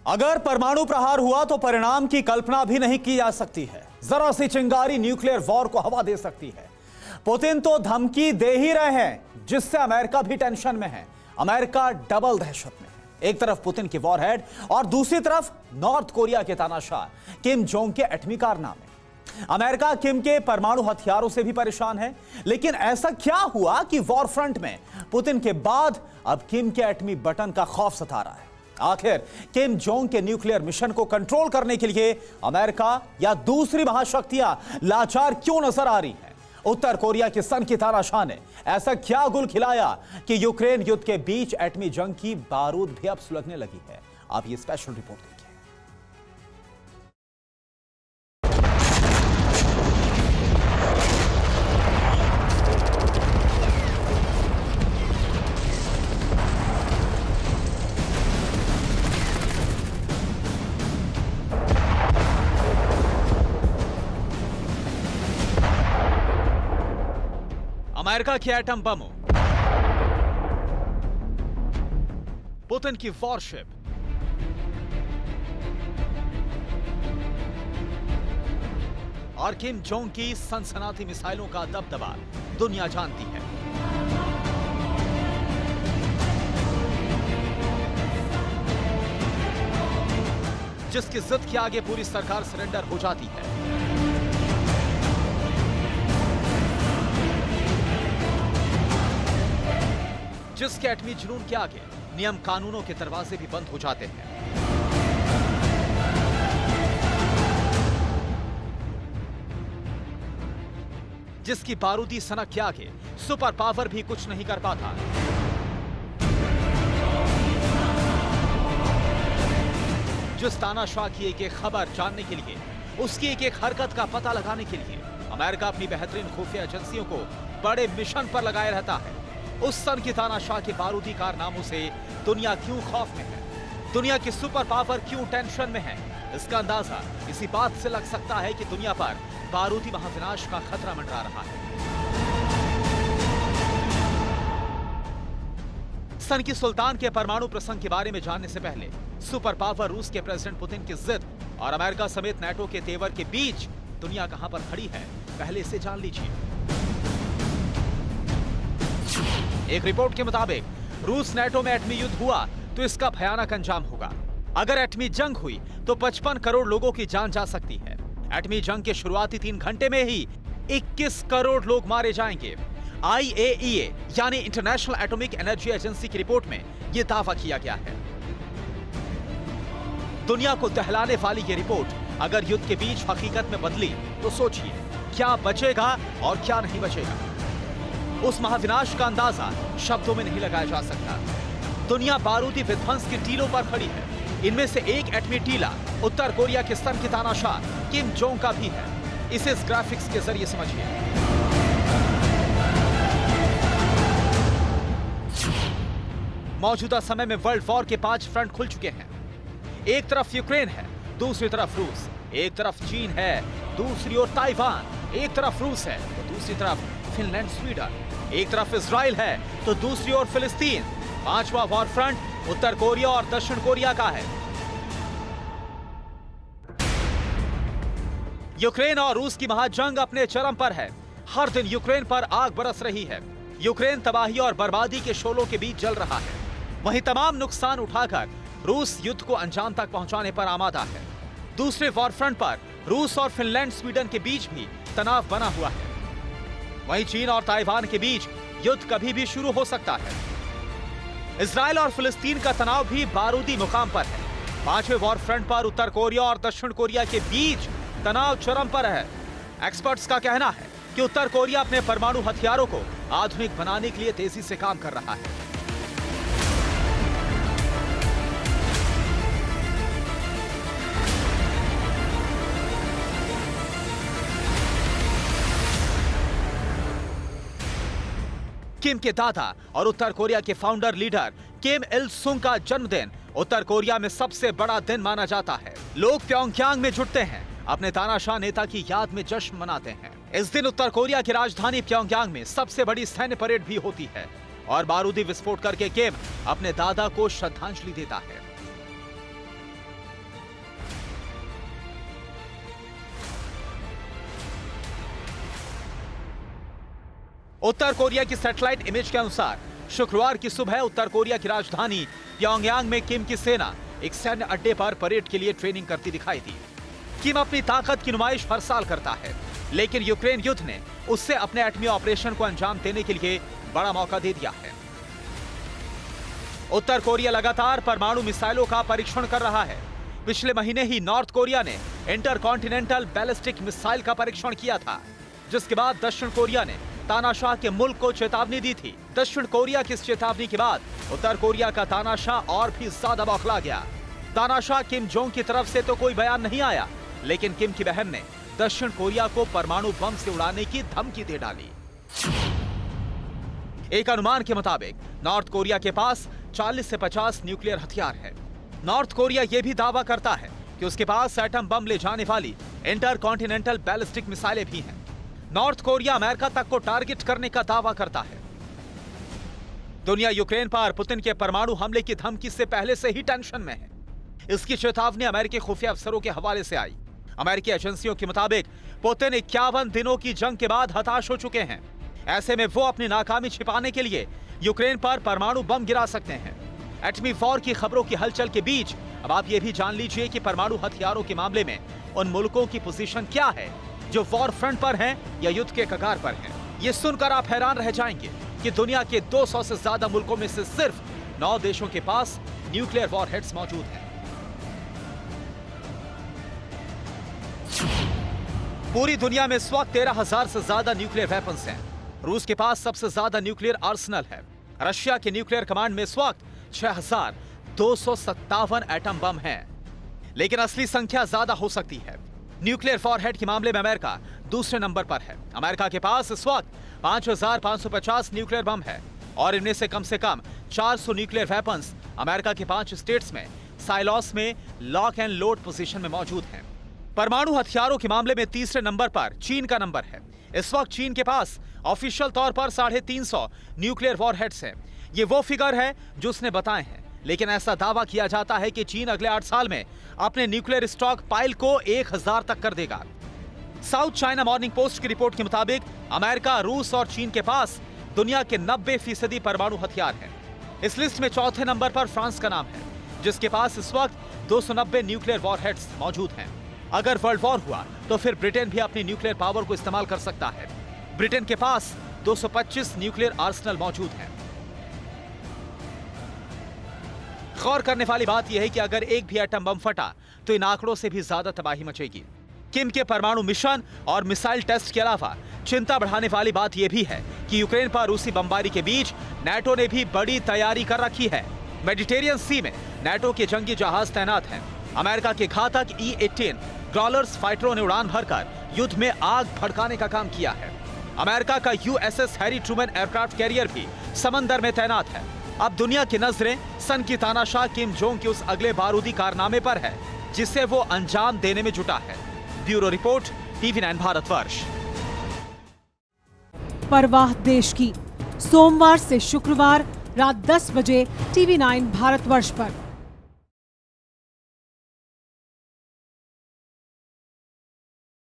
अगर परमाणु प्रहार हुआ तो परिणाम की कल्पना भी नहीं की जा सकती है। जरा सी चिंगारी न्यूक्लियर वॉर को हवा दे सकती है। पुतिन तो धमकी दे ही रहे हैं, जिससे अमेरिका भी टेंशन में है। अमेरिका डबल दहशत में है। एक तरफ पुतिन की वॉरहेड और दूसरी तरफ नॉर्थ कोरिया के तानाशाह किम जोंग के एटमी कारनामे। अमेरिका किम के परमाणु हथियारों से भी परेशान है, लेकिन ऐसा क्या हुआ कि वॉर फ्रंट में पुतिन के बाद अब किम के एटमी बटन का खौफ सता रहा है। आखिर किम जोंग के न्यूक्लियर मिशन को कंट्रोल करने के लिए अमेरिका या दूसरी महाशक्तियां लाचार क्यों नजर आ रही हैं? उत्तर कोरिया के सन की तानाशाह ने ऐसा क्या गुल खिलाया कि यूक्रेन युद्ध के बीच एटमी जंग की बारूद भी अब सुलगने लगी है? आप ये स्पेशल रिपोर्ट देखिए। अमेरिका के एटम बमों, पुतिन की वॉरशिप, और किम जोंग की सनसनाती मिसाइलों का दबदबा दुनिया जानती है। जिसकी जिद के आगे पूरी सरकार सरेंडर हो जाती है। जिसके एटमी जुनून के आगे नियम कानूनों के दरवाजे भी बंद हो जाते हैं। जिसकी बारूदी सनक के आगे सुपर पावर भी कुछ नहीं कर पाता। जिस तानाशाह की एक खबर जानने के लिए, उसकी एक हरकत का पता लगाने के लिए अमेरिका अपनी बेहतरीन खुफिया एजेंसियों को बड़े मिशन पर लगाए रहता है। उस सन की तानाशाह के बारूदी कारनामों से दुनिया क्यों खौफ में है? दुनिया की सुपर पावर क्यों टेंशन में है? इसका अंदाजा इसी बात से लग सकता है कि दुनिया पर बारूदी महाविनाश का खतरा मंडरा रहा है। सन की सुल्तान के परमाणु प्रसंग के बारे में जानने से पहले सुपर पावर रूस के प्रेसिडेंट पुतिन की जिद और अमेरिका समेत नाटो के तेवर के बीच दुनिया कहां पर खड़ी है, पहले इसे जान लीजिए। एक रिपोर्ट के मुताबिक रूस नाटो में एटमी युद्ध हुआ तो इसका भयानक अंजाम होगा। अगर एटमी जंग हुई तो 55 करोड़ लोगों की जान जा सकती है। एटमी जंग के शुरुआती 3 घंटे में ही 21 करोड़ लोग मारे जाएंगे। IAEA यानी इंटरनेशनल एटॉमिक एनर्जी एजेंसी की रिपोर्ट में यह दावा किया गया है। दुनिया को दहलाने वाली यह रिपोर्ट अगर युद्ध के बीच हकीकत में बदली तो सोचिए क्या बचेगा और क्या नहीं बचेगा। उस महाविनाश का अंदाजा शब्दों में नहीं लगाया जा सकता। दुनिया बारूदी विध्वंस की टीलों पर खड़ी है। इनमें से एक एटमी टीला उत्तर कोरिया के सन की तानाशाह किम जोंग का भी है। इसे इस ग्राफिक्स के जरिए समझिए। मौजूदा समय में वर्ल्ड वॉर के 5 फ्रंट खुल चुके हैं। एक तरफ यूक्रेन है, दूसरी तरफ रूस, एक तरफ चीन है, दूसरी ओर ताइवान, एक तरफ रूस है तो दूसरी तरफ फिनलैंड, स्वीडन, एक तरफ इजराइल है तो दूसरी ओर फिलिस्तीन। 5वां वॉर फ्रंट उत्तर कोरिया और दक्षिण कोरिया का है। यूक्रेन और रूस की महाजंग अपने चरम पर है। हर दिन यूक्रेन पर आग बरस रही है। यूक्रेन तबाही और बर्बादी के शोलों के बीच जल रहा है। वहीं तमाम नुकसान उठाकर रूस युद्ध को अंजाम तक पहुंचाने पर आमादा है। दूसरे वॉर फ्रंट पर रूस और फिनलैंड, स्वीडन के बीच भी तनाव बना हुआ है। वहीं चीन और ताइवान के बीच युद्ध कभी भी शुरू हो सकता है। इजराइल और फिलिस्तीन का तनाव भी बारूदी मुकाम पर है। 5वें वॉर फ्रंट पर उत्तर कोरिया और दक्षिण कोरिया के बीच तनाव चरम पर है। एक्सपर्ट्स का कहना है कि उत्तर कोरिया अपने परमाणु हथियारों को आधुनिक बनाने के लिए तेजी से काम कर रहा है। किम के दादा और उत्तर कोरिया के फाउंडर लीडर किम इल सुंग का जन्मदिन उत्तर कोरिया में सबसे बड़ा दिन माना जाता है। लोग प्योंगयांग में जुटते हैं, अपने तानाशाह नेता की याद में जश्न मनाते हैं। इस दिन उत्तर कोरिया की राजधानी प्योंगयांग में सबसे बड़ी सैन्य परेड भी होती है और बारूदी विस्फोट करके किम अपने दादा को श्रद्धांजलि देता है। उत्तर कोरिया की सैटेलाइट इमेज के अनुसार शुक्रवार की सुबह उत्तर कोरिया की राजधानी प्योंगयांग में किम की सेना एक सैन्य अड्डे पर परेड के लिए ट्रेनिंग करती दिखाई दी। किम अपनी ताकत की नुमाइश हर साल करता है, लेकिन यूक्रेन युद्ध ने उससे अपने एटमी ऑपरेशन को अंजाम देने के लिए बड़ा मौका दे दिया है। उत्तर कोरिया लगातार परमाणु मिसाइलों का परीक्षण कर रहा है। पिछले महीने ही नॉर्थ कोरिया ने इंटरकॉन्टिनेंटल बैलिस्टिक मिसाइल का परीक्षण किया था, जिसके बाद दक्षिण कोरिया ने तानाशाह के मुल्क को चेतावनी दी थी। दक्षिण कोरिया की इस चेतावनी के बाद उत्तर कोरिया का तानाशाह और भी ज्यादा बौखला गया। तानाशाह किम जोंग की तरफ से तो कोई बयान नहीं आया, लेकिन किम की बहन ने दक्षिण कोरिया को परमाणु बम से उड़ाने की धमकी दे डाली। एक अनुमान के मुताबिक नॉर्थ कोरिया के पास 40 से 50 न्यूक्लियर हथियार है। नॉर्थ कोरिया यह भी दावा करता है कि उसके पास एटम बम ले जाने वाली इंटरकॉन्टिनेंटल बैलिस्टिक मिसाइलें भी हैं। नॉर्थ कोरिया अमेरिका तक को टारगेट करने का दावा करता है। दुनिया यूक्रेन पर पुतिन के परमाणु हमले की धमकी से पहले से ही टेंशन में है। इसकी चेतावनी अमेरिकी खुफिया अफसरों के हवाले से आई। अमेरिकी एजेंसियों के मुताबिक पुतिन 51 दिनों की जंग के बाद हताश हो चुके हैं। ऐसे में वो अपनी नाकामी छिपाने के लिए यूक्रेन पर परमाणु बम गिरा सकते हैं। एटमी वॉर की खबरों की हलचल के बीच अब आप ये भी जान लीजिए कि परमाणु हथियारों के मामले में उन मुल्कों की पोजीशन क्या है जो वॉर फ्रंट पर हैं या युद्ध के कगार पर हैं। ये सुनकर आप हैरान रह जाएंगे कि दुनिया के 200 से ज्यादा मुल्कों में से सिर्फ 9 देशों के पास न्यूक्लियर वॉरहेड्स मौजूद हैं। पूरी दुनिया में इस वक्त 13,000 से ज्यादा न्यूक्लियर वेपन्स हैं। रूस के पास सबसे ज्यादा न्यूक्लियर आर्सेनल है। रशिया के न्यूक्लियर कमांड में इस वक्त 6,257 एटम बम हैं। लेकिन असली संख्या ज्यादा हो सकती है। न्यूक्लियर वॉरहेड के मामले में अमेरिका दूसरे नंबर पर है। अमेरिका के पास इस वक्त 5,550 न्यूक्लियर बम है और इनमें से कम 400 न्यूक्लियर वेपन्स अमेरिका के 5 स्टेट्स में साइलॉस में लॉक एंड लोड पोजीशन में मौजूद हैं। परमाणु हथियारों के मामले में तीसरे नंबर पर चीन का नंबर है। इस वक्त चीन के पास ऑफिशियल तौर पर 350 न्यूक्लियर वॉरहेड्स हैं। ये वो फिगर है जो उसने बताए हैं, लेकिन ऐसा दावा किया जाता है कि चीन अगले 8 साल में अपने न्यूक्लियर स्टॉक पाइल को 1000 तक कर देगा। साउथ चाइना मॉर्निंग पोस्ट की रिपोर्ट के मुताबिक अमेरिका, रूस और चीन के पास दुनिया के 90% परमाणु हथियार हैं। इस लिस्ट में चौथे नंबर पर फ्रांस का नाम है, जिसके पास इस वक्त 290 न्यूक्लियर वॉरहेड्स मौजूद हैं। अगर वर्ल्ड वॉर हुआ तो फिर ब्रिटेन भी अपनी न्यूक्लियर पावर को इस्तेमाल कर सकता है। ब्रिटेन के पास 225 न्यूक्लियर आर्सेनल मौजूद हैं। गौर करने वाली बात यह है कि अगर एक भी एटम बम फटा तो इन आंकड़ों से भी ज्यादा तबाही मचेगी। किम के परमाणु मिशन और मिसाइल टेस्ट के अलावा चिंता बढ़ाने वाली बात यह भी है कि यूक्रेन पर रूसी बमबारी के बीच नाटो ने भी बड़ी तैयारी कर रखी है। मेडिटेरियन सी में नाटो के जंगी जहाज तैनात हैं। अमेरिका के घातक E-18 ग्रॉलर्स फाइटरों ने उड़ान भरकर युद्ध में आग भड़काने का काम किया है। अमेरिका का USS Harry Trueman aircraft carrier भी समंदर में तैनात है। अब दुनिया की नजरें सन की तानाशाह किम जोंग के उस अगले बारूदी कारनामे पर है जिसे वो अंजाम देने में जुटा है। Bureau report, TV9 Bharatvarsh. परवाह देश की, सोमवार से शुक्रवार रात 10 बजे TV9 भारतवर्ष पर।